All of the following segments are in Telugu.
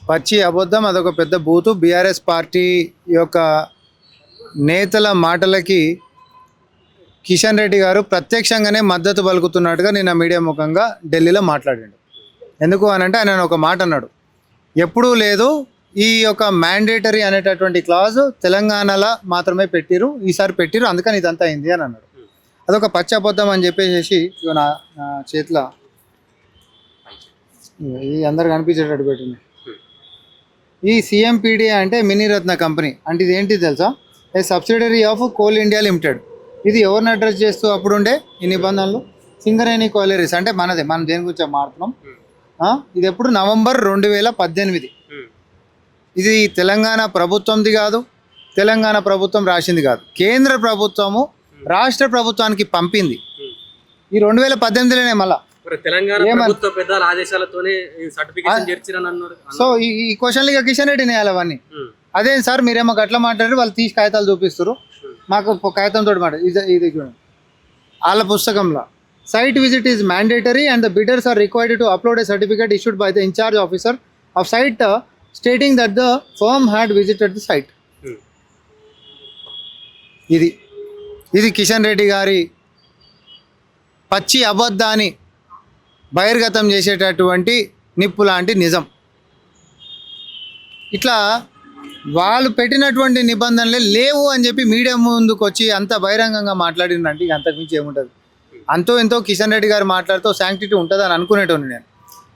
పచ్చి అబద్ధం, అదొక పెద్ద బూతు. బీఆర్ఎస్ పార్టీ యొక్క నేతల మాటలకి కిషన్ రెడ్డి గారు ప్రత్యక్షంగానే మద్దతు పలుకుతున్నట్టుగా నిన్న మీడియా ముఖంగా ఢిల్లీలో మాట్లాడాడు. ఎందుకు అనంటే ఆయన ఒక మాట అన్నాడు, ఎప్పుడూ లేదు ఈ యొక్క మ్యాండేటరీ అనేటటువంటి క్లాజ్ తెలంగాణలో మాత్రమే పెట్టిరు, ఈసారి పెట్టిరు, అందుకని ఇదంతా అయింది అని అన్నాడు. అదొక పచ్చి అబద్ధం అని చెప్పేసి నా చేతిలో ఇది అందరు కనిపించేటట్టు పెట్టింది. ఈ సిఎంపిడి అంటే మినీరత్న కంపెనీ అంటే ఇది ఏంటి తెలుసా? ఏ subsidiary of coal India limited. ఇది ఎవరిని అడ్రస్ చేస్తూ అప్పుడుండే ఈ నిబంధనలు? సింగరేణి కోయిలరీస్ అంటే మనదే, మనం దేని గురించి మాట్లాడుతున్నాం. ఇది ఎప్పుడు నవంబర్ 2018. ఇది తెలంగాణ ప్రభుత్వంది కాదు, తెలంగాణ ప్రభుత్వం రాసింది కాదు, కేంద్ర ప్రభుత్వము రాష్ట్ర ప్రభుత్వానికి పంపింది. ఈ 2018లోనే మళ్ళా తెలంగాణ ప్రభుత్వ పెద్దల ఆదేశాలతోనే సర్టిఫికేషన్ చేర్చిరని అన్నారు. సో ఈ క్వశ్చన్లు ఇక కిషన్ రెడ్డి నేయాలి అవన్నీ. అదేం సార్ మీరేమో గట్లా మాట్లాడారు, వాళ్ళు తీసి కాగితాలు చూపిస్తారు, మాకు కాగితంతో మాట ఇది వాళ్ళ పుస్తకంలో site visit is mandatory and the bidders are required to upload a certificate issued by the incharge officer of site stating that the firm had visited the site. ఇది కిషన్ రెడ్డి గారి పచ్చి అబద్ధాన్ని బహిర్గతం చేసేటటువంటి నిప్పు లాంటి నిజం. ఇట్లా వాళ్ళు పెట్టినటువంటి నిబంధనలే లేవు అని చెప్పి మీడియా ముందుకు వచ్చి అంత బహిరంగంగా మాట్లాడిందంటే ఇక అంతకుమించి ఏముంటుంది? అంతో ఎంతో కిషన్ రెడ్డి గారు మాట్లాడుతూ శాంక్టిటీ ఉంటుందని అనుకునేటోని నేను.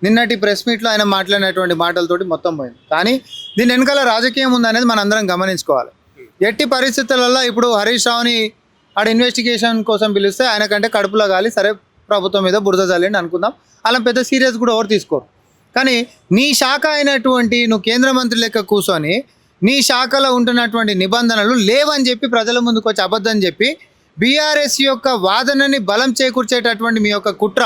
నిన్నటి ప్రెస్ మీట్లో ఆయన మాట్లాడినటువంటి మాటలతోటి మొత్తం పోయింది. కానీ దీని వెనకాల రాజకీయం ఉందనేది మనం అందరం గమనించుకోవాలి. ఎట్టి పరిస్థితులలో ఇప్పుడు హరీష్ రావుని ఆడ ఇన్వెస్టిగేషన్ కోసం పిలిస్తే ఆయన కంటే కడుపులో గాలి, సరే ప్రభుత్వం మీద బురద జల్లండి అనుకుందాం, అలా పెద్ద సీరియస్ కూడా ఎవరు తీసుకోరు. కానీ నీ శాఖ అయినటువంటి నువ్వు కేంద్ర మంత్రి లెక్క కూర్చొని నీ శాఖలో ఉంటున్నటువంటి నిబంధనలు లేవని చెప్పి ప్రజల ముందుకు వచ్చి అబద్ధం చెప్పి బీఆర్ఎస్ యొక్క వాదనని బలం చేకూర్చేటటువంటి మీ యొక్క కుట్ర,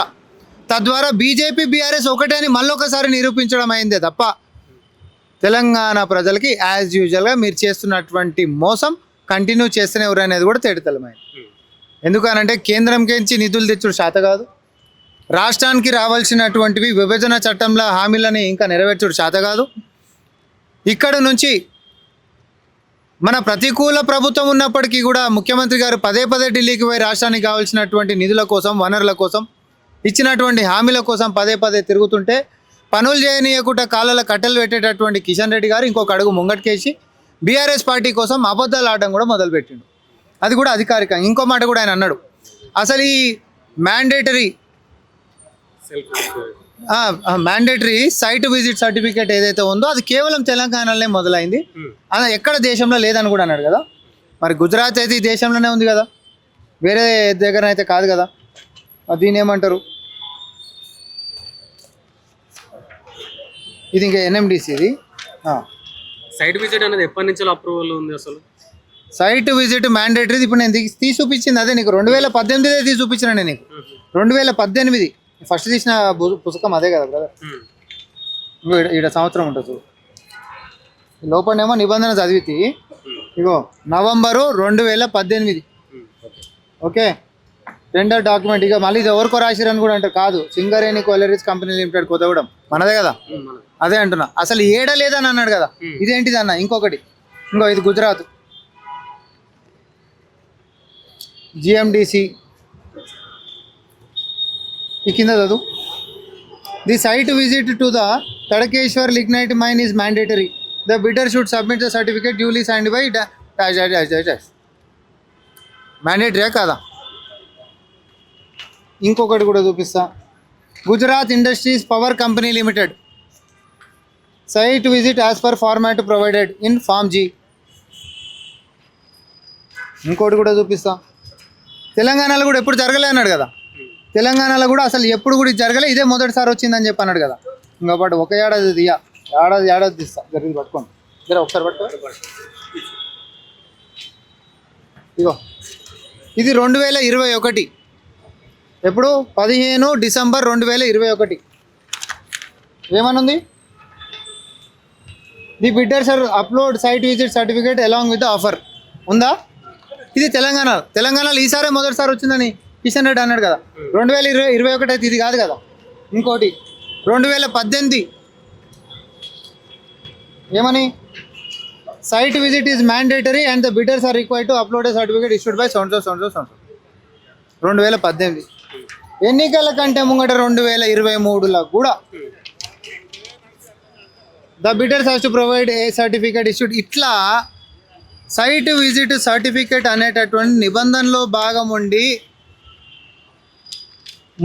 తద్వారా బీజేపీ బీఆర్ఎస్ ఒకటే అని మళ్ళొకసారి నిరూపించడం అయిందే తప్ప తెలంగాణ ప్రజలకి యాజ్ యూజువల్గా మీరు చేస్తున్నటువంటి మోసం కంటిన్యూ చేస్తూనే ఎవరనేది కూడా తేటతెల్లమైంది. ఎందుకనంటే కేంద్రంకించి నిధులు తెచ్చుడు శాత కాదు, రాష్ట్రానికి రావాల్సినటువంటివి విభజన చట్టంలో హామీలని ఇంకా నెరవేర్చుడు శాత కాదు. ఇక్కడ నుంచి మన ప్రతికూల ప్రభుత్వం ఉన్నప్పటికీ కూడా ముఖ్యమంత్రి గారు పదే పదే ఢిల్లీకి పోయి రాష్ట్రానికి కావాల్సినటువంటి నిధుల కోసం, వనరుల కోసం, ఇచ్చినటువంటి హామీల కోసం పదే పదే తిరుగుతుంటే పనులు చేయనీయకుండా కాళ్ళలో కట్టెలు పెట్టేటటువంటి కిషన్ రెడ్డి గారు ఇంకొక అడుగు ముంగటికేసి బీఆర్ఎస్ పార్టీ కోసం అబద్ధాలు ఆడడం కూడా మొదలుపెట్టిండు. అది కూడా అధికారికంగా. ఇంకో మాట కూడా ఆయన అన్నాడు, అసలు ఈ మ్యాండేటరీ సైట్ విజిట్ సర్టిఫికేట్ ఏదైతే ఉందో అది కేవలం తెలంగాణలోనే మొదలైంది, అలా ఎక్కడ దేశంలో లేదని కూడా అన్నాడు కదా. మరి గుజరాత్ అయితే ఈ దేశంలోనే ఉంది కదా, వేరే దగ్గర అయితే కాదు కదా. దీన్ని ఏమంటారు? ఇది ఇంకా ఎన్ఎండిసి. ఇది సైట్ విజిట్ అనేది ఎప్పటి నుంచి అప్రూవల్ ఉంది? అసలు సైట్ విజిట్ మ్యాండేటరీ ఇప్పుడు నేను తీసి చూపించింది అదే నీకు 2018 తీసి చూపించిన నేను నీకు 2018 ఫస్ట్ తీసిన పుస్తకం అదే కదా బ్రదర్. ఈడ సంవత్సరం ఉంటుంది లోపలనేమో నిబంధన చదివితే ఇగో నవంబరు 2018. Okay, tender document. ఇక మళ్ళీ ఇది ఎవరికో రాసిరని కూడా అంటారు, కాదు, సింగరేణి కోయిలరీస్ కంపెనీ లిమిటెడ్ కొత్తగూడెం మనదే కదా. అదే అంటున్నా, అసలు ఏడ లేదని అన్నాడు కదా. ఇదేంటిది అన్న? ఇంకొకటి, ఇది గుజరాత్ జిఎండిసి. ఈ కింద చదువు, the site visit to the Tadkeshwar lignite mine is mandatory. The bidder should submit the certificate duly signed by మ్యాండేటరీయా కాదా? ఇంకొకటి కూడా చూపిస్తా, Gujarat industries power company limited site visit as per format provided in form G. ఇంకోటి కూడా చూపిస్తా, తెలంగాణలో కూడా ఎప్పుడు జరగలే అన్నాడు కదా. తెలంగాణలో కూడా అసలు ఎప్పుడు కూడా జరగలే, ఇదే మొదటిసారి వచ్చిందని చెప్పి అన్నాడు కదా. ఇంకోటి ఒక ఏడాది ఏడాది తీస్తా, జరిగింది పట్టుకోండి జర ఒకసారి పట్టుకో. ఇగో ఇది 2021, ఎప్పుడు 15 డిసెంబర్ 2021. ఏమనుంది? The bidders are upload site visit certificate along with offer ఉందా? ఇది తెలంగాణలో ఈసారే మొదటిసారి వచ్చిందని కిషన్ రెడ్డి అన్నాడు కదా. 2021 అయితే ఇది కాదు కదా. ఇంకోటి 2018 ఏమని site visit is mandatory and the bidders are required to upload a certificate issued by sound 2018 ఎన్నికల కంటే ముంగట 2023లో కూడా the bidders has to provide a certificate issued. ఇట్లా సైట్ విజిట్ సర్టిఫికేట్ అనేటటువంటి నిబంధనలో భాగం ఉండి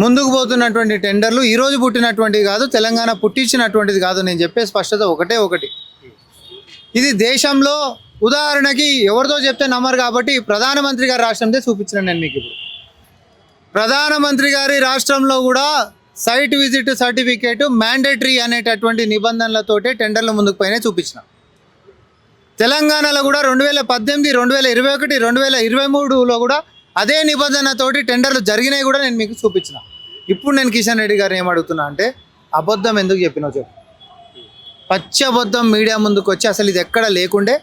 ముందుకు పోతున్నటువంటి టెండర్లు ఈరోజు పుట్టినటువంటిది కాదు, తెలంగాణ పుట్టించినటువంటిది కాదు. నేను చెప్పే స్పష్టత ఒకటి, ఇది దేశంలో ఉదాహరణకి ఎవరితో చెప్తే నమ్మరు కాబట్టి ప్రధానమంత్రి గారి రాష్ట్రంతో చూపించిన నేను మీకు ఇప్పుడు. ప్రధానమంత్రి గారి రాష్ట్రంలో కూడా సైట్ విజిట్ సర్టిఫికేట్ మ్యాండేటరీ అనేటటువంటి నిబంధనలతోటే టెండర్లు ముందుకు పైన చూపించిన. తెలంగాణలో కూడా 2018, 2021, 2023లో కూడా అదే నిబంధనతోటి టెండర్లు జరిగినాయి కూడా నేను మీకు చూపించిన. ఇప్పుడు నేను కిషన్ రెడ్డి గారిని ఏమడుగుతున్నా అంటే అబద్ధం ఎందుకు చెప్పినావు చెప్పు. పచ్చి అబద్ధం మీడియా ముందుకు వచ్చి అసలు ఇది ఎక్కడ లేకుండే,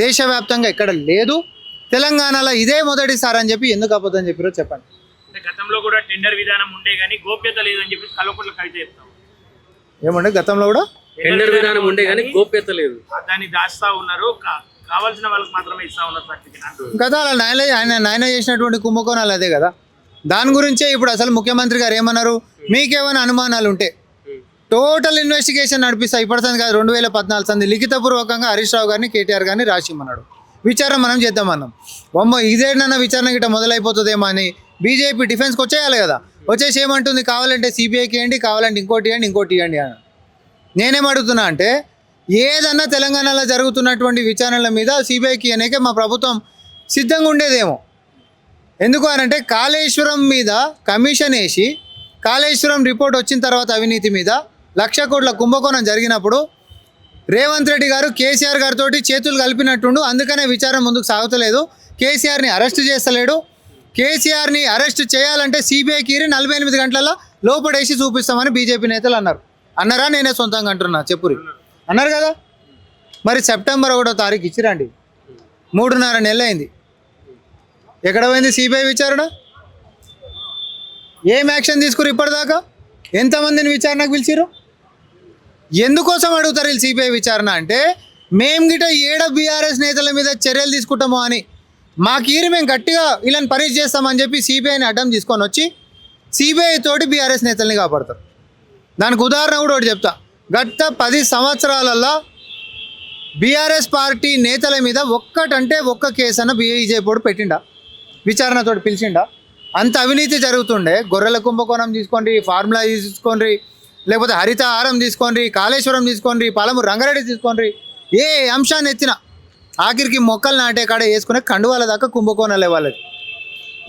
దేశవ్యాప్తంగా ఎక్కడ లేదు, తెలంగాణలో ఇదే మొదటిసారి అని చెప్పి ఎందుకు అబద్ధం చెప్పారో చెప్పండి. అంటే గతంలో కూడా టెండర్ విధానం ఉండే కానీ గోప్యత లేదని చెప్పి కల్వకుంట్ల కవిత చెప్తాం. ఏమంటే గతంలో కూడా టెండర్ విధానం ఉండే కానీ గోప్యత లేదు, దాన్ని దాచుతా ఉన్నారు, కావాల్సిన వాళ్ళకి మాత్రమే ఇస్తా ఉన్నారు సర్టిఫికేట్. కదా అలా నాయన చేసినటువంటి కుంభకోణాలు అదే కదా. దాని గురించే ఇప్పుడు అసలు ముఖ్యమంత్రి గారు ఏమన్నారు, మీకేమైనా అనుమానాలు ఉంటే టోటల్ ఇన్వెస్టిగేషన్ నడిపిస్తా. ఇప్పటిసంది కాదు, 2014 సంది లిఖితపూర్వకంగా హరీష్ రావు గారిని కేటీఆర్ గారిని రాసిమ్మన్నాడు. విచారణ మనం చేద్దామన్నాం. ఇదేనన్నా విచారణ గిట్ట మొదలైపోతుందేమో అని బీజేపీ డిఫెన్స్కి వచ్చేయాలి కదా. వచ్చేసి ఏమంటుంది, కావాలంటే సిబిఐకి ఇవ్వండి, కావాలంటే ఇంకోటి ఇవ్వండి అని. నేనేం అడుగుతున్నా అంటే ఏదన్నా తెలంగాణలో జరుగుతున్నటువంటి విచారణల మీద సిబిఐకి అనేకే మా ప్రభుత్వం సిద్ధంగా ఉండేదేమో. ఎందుకు అనంటే కాళేశ్వరం మీద కమిషన్ వేసి కాళేశ్వరం రిపోర్ట్ వచ్చిన తర్వాత అవినీతి మీద 1,00,000 కోట్ల కుంభకోణం జరిగినప్పుడు రేవంత్ రెడ్డి గారు కేసీఆర్ గారితో చేతులు కలిపినట్టుండు. అందుకనే విచారణ ముందుకు సాగుతలేదు, కేసీఆర్ని అరెస్ట్ చేస్తలేడు. కేసీఆర్ని అరెస్ట్ చేయాలంటే సిబిఐకి 48 గంటలలో లోపడేసి చూపిస్తామని బీజేపీ నేతలు అన్నారా నేనే సొంతంగా అంటున్నా చెప్పురి అన్నారు కదా. మరి సెప్టెంబర్ 1వ తారీఖు ఇచ్చిరండి, 3.5 నెలలు అయింది. ఎక్కడ పోయింది సిబిఐ విచారణ? ఏం యాక్షన్ తీసుకురు ఇప్పటిదాకా? ఎంతమందిని విచారణకు పిలిచిరు? ఎందుకోసం అడుగుతారు వీళ్ళు సిబిఐ విచారణ అంటే, మేము గిట బీఆర్ఎస్ నేతల మీద చర్యలు తీసుకుంటామో అని మేము గట్టిగా వీళ్ళని పరీక్ష చేస్తామని చెప్పి సిబిఐని అడ్డం తీసుకొని వచ్చి సిబిఐ తోటి బీఆర్ఎస్ నేతల్ని కాపాడతారు. దానికి ఉదాహరణ కూడా ఒకటి చెప్తా. గత 10 సంవత్సరాలలో బీఆర్ఎస్ పార్టీ నేతల మీద ఒక్క కేసు అన్న బీజేపీ పెట్టిండా, విచారణతో పిలిచిండా? అంత అవినీతి జరుగుతుండే. గొర్రెల కుంభకోణం తీసుకోండి, ఫార్ములా తీసుకోండి, లేకపోతే హరితహారం తీసుకోండి, కాళేశ్వరం తీసుకోండి, పాలమూరు రంగారెడ్డి తీసుకోండి, ఏ అంశాన్ని ఎత్తినా ఆఖరికి మొక్కలు నాటే కాడ వేసుకునే కండువాల దాకా కుంభకోణాలే వాళ్ళది.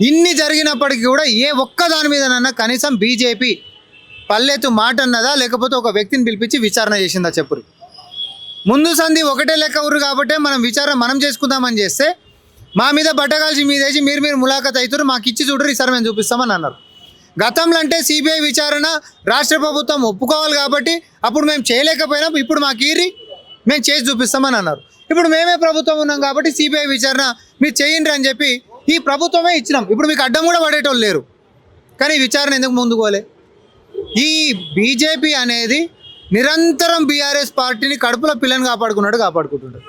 ఇన్ని జరిగినప్పటికీ కూడా ఏ ఒక్క దాని మీదనన్నా కనీసం బీజేపీ పల్లెత్తు మాట అన్నదా, లేకపోతే ఒక వ్యక్తిని పిలిపించి విచారణ చేసిందా చెప్పురు? ముందు సంధి ఒకటే లెక్క ఊరు కాబట్టి విచారణ మనం చేసుకుందామని చేస్తే మా మీద బట్టగాల్చి మీదేసి మీరు ములాఖత్ అవుతారు, మాకు ఇచ్చి చూడరు, ఈసారి మేము చూపిస్తామని అన్నారు. గతంలో అంటే సిబిఐ విచారణ రాష్ట్ర ప్రభుత్వం ఒప్పుకోవాలి కాబట్టి అప్పుడు మేము చేయలేకపోయినా ఇప్పుడు మాకు మేము చేసి చూపిస్తామని అన్నారు. ఇప్పుడు మేమే ప్రభుత్వం ఉన్నాం కాబట్టి సిబిఐ విచారణ మీరు చేయండి అని చెప్పి ఈ ప్రభుత్వమే ఇచ్చినాం. ఇప్పుడు మీకు అడ్డం కూడా పడేటోళ్ళు లేరు, కానీ విచారణ ఎందుకు ముందుకు పోలే? ఈ బీజేపీ అనేది నిరంతరం బీఆర్ఎస్ పార్టీని కడుపులో పిల్లని కాపాడుకుంటున్నాడు.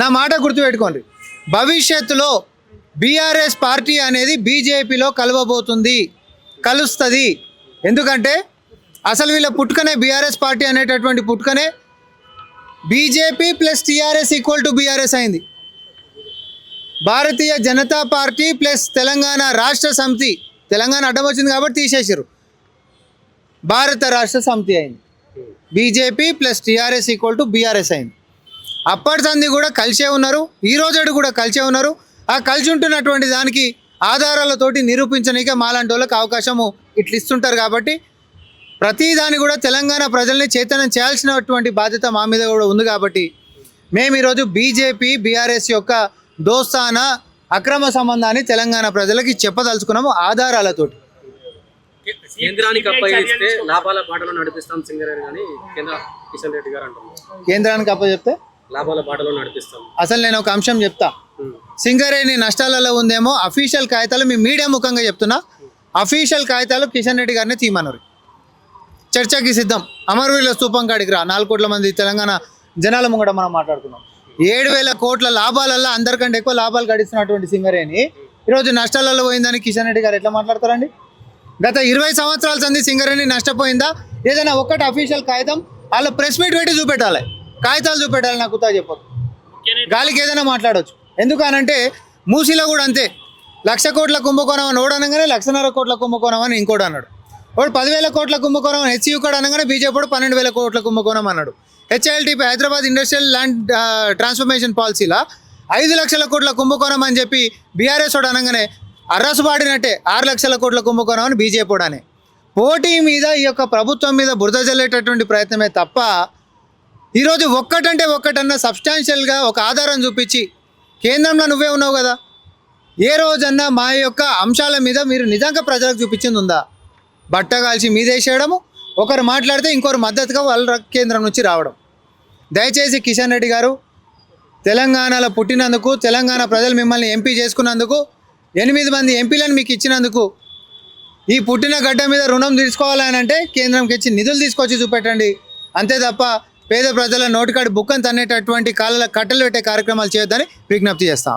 నా మాట గుర్తుపెట్టుకోండి, భవిష్యత్తులో బీఆర్ఎస్ పార్టీ అనేది బీజేపీలో కలుస్తుంది. ఎందుకంటే అసలు వీళ్ళ పుట్టుకనే బీఆర్ఎస్ పార్టీ అనేటటువంటి పుట్టుకనే BJP plus TRS equal to BRS అయింది. భారతీయ జనతా పార్టీ ప్లస్ తెలంగాణ రాష్ట్ర సమితి, తెలంగాణ అడ్డం వచ్చింది కాబట్టి తీసేసారు, భారత రాష్ట్ర సమితి అయింది. BJP plus TRS equal to BRS అయింది. అప్పటి సంది కూడా కలిసే ఉన్నారు, ఈ రోజు కూడా కలిసే ఉన్నారు. ఆ కలిసి ఉంటున్నటువంటి దానికి ఆధారాలతోటి నిరూపించడానికి మాలాంటి వాళ్ళకి అవకాశము ఇట్లా ఇస్తుంటారు. కాబట్టి ప్రతిదాన్ని కూడా తెలంగాణ ప్రజల్ని చైతన్యం చేయాల్సినటువంటి బాధ్యత మా మీద కూడా ఉంది. కాబట్టి మేము ఈరోజు బీజేపీ బీఆర్ఎస్ యొక్క దోస్తాన అక్రమ సంబంధాన్ని తెలంగాణ ప్రజలకి చెప్పదలుచుకున్నాము ఆధారాలతోటి. కేంద్రానికి అప్పగిస్తే లాభాల బాటలో నడిపిస్తాం సింగరేణి అని కిషన్ రెడ్డి గారు అంటున్నారు. కేంద్రానికి అప్పచెప్తే లాభాల బాటలో నడిపిస్తాం. అసలు నేను ఒక అంశం చెప్తా, సింగరేణి నష్టాలలో ఉందేమో అఫీషియల్ కాగితాలు మీ మీడియా ముఖంగా చెప్తున్నా, అఫీషియల్ కాగితాలు కిషన్ రెడ్డి గారిని తీయమన్నారు. చర్చకి సిద్ధం. అమరవీరుల స్తూపం కాడికి రా, 4 కోట్ల మంది తెలంగాణ జనాల ముంగట మనం మాట్లాడుకున్నాం. 7,000 కోట్ల లాభాలల్లో అందరికంటే ఎక్కువ లాభాలు గడిస్తున్నటువంటి సింగరేణి ఈరోజు నష్టాలలో పోయిందని కిషన్ రెడ్డి గారు ఎట్లా మాట్లాడతారండి? గత 20 సంవత్సరాల సంది సింగరేణి నష్టపోయిందా? ఏదైనా ఒక్కటి అఫీషియల్ కాగితం వాళ్ళ ప్రెస్ మీట్ పెట్టి చూపెట్టాలి, కాగితాలు చూపెట్టాలి. నాకు కుతా చెప్పదు, గాలికి ఏదైనా మాట్లాడవచ్చు. ఎందుకనంటే మూసీలో కూడా అంతే, 1,00,000 కోట్ల కుంభకోణం అని ఓడి అనగానే 1,50,000 కోట్ల కుంభకోణం అని ఇంకోటి అన్నాడు. వాడు 10,000 కోట్ల కుంభకోణం అని హెచ్యూ కూడా అనగానే బీజేపీ 12,000 కోట్ల కుంభకోణం అన్నాడు. హెచ్ఐఎల్టీపీ హైదరాబాద్ ఇండస్ట్రియల్ ల్యాండ్ ట్రాన్స్ఫర్మేషన్ పాలసీలా 5,00,000 కోట్ల కుంభకోణం అని చెప్పి బీఆర్ఎస్ వాడు అనగానే అర్రసు పాడినట్టే 6,00,000 కోట్ల కుంభకోణం అని బీజేపీ వాడనే. పోటీ మీద ఈ యొక్క ప్రభుత్వం మీద బురద జల్లేటటువంటి ప్రయత్నమే తప్ప ఈరోజు ఒక్కటంటే ఒక్కటన్నా సబ్స్టాన్షియల్గా ఒక ఆధారం చూపించి కేంద్రంలో నువ్వే ఉన్నావు కదా, ఏ రోజన్నా మా యొక్క అంశాల మీద మీరు నిజంగా ప్రజలకు చూపించింది ఉందా? బట్ట కాల్చి మీదేసేయడము, ఒకరు మాట్లాడితే ఇంకొకరు మద్దతుగా వాళ్ళ కేంద్రం నుంచి రావడం. దయచేసి కిషన్ రెడ్డి గారు, తెలంగాణలో పుట్టినందుకు, తెలంగాణ ప్రజలు మిమ్మల్ని ఎంపీ చేసుకున్నందుకు, 8 మంది ఎంపీలను మీకు ఇచ్చినందుకు, ఈ పుట్టిన గడ్డ మీద రుణం తీసుకోవాలని అంటే కేంద్రంకి ఇచ్చి నిధులు తీసుకొచ్చి చూపెట్టండి. అంతే తప్ప పేద ప్రజల నోటికాడి బుక్కను తన్నేటటువంటి కాళ్ళ కట్టలు పెట్టే కార్యక్రమాలు చేయొద్దని విజ్ఞప్తి చేస్తాం.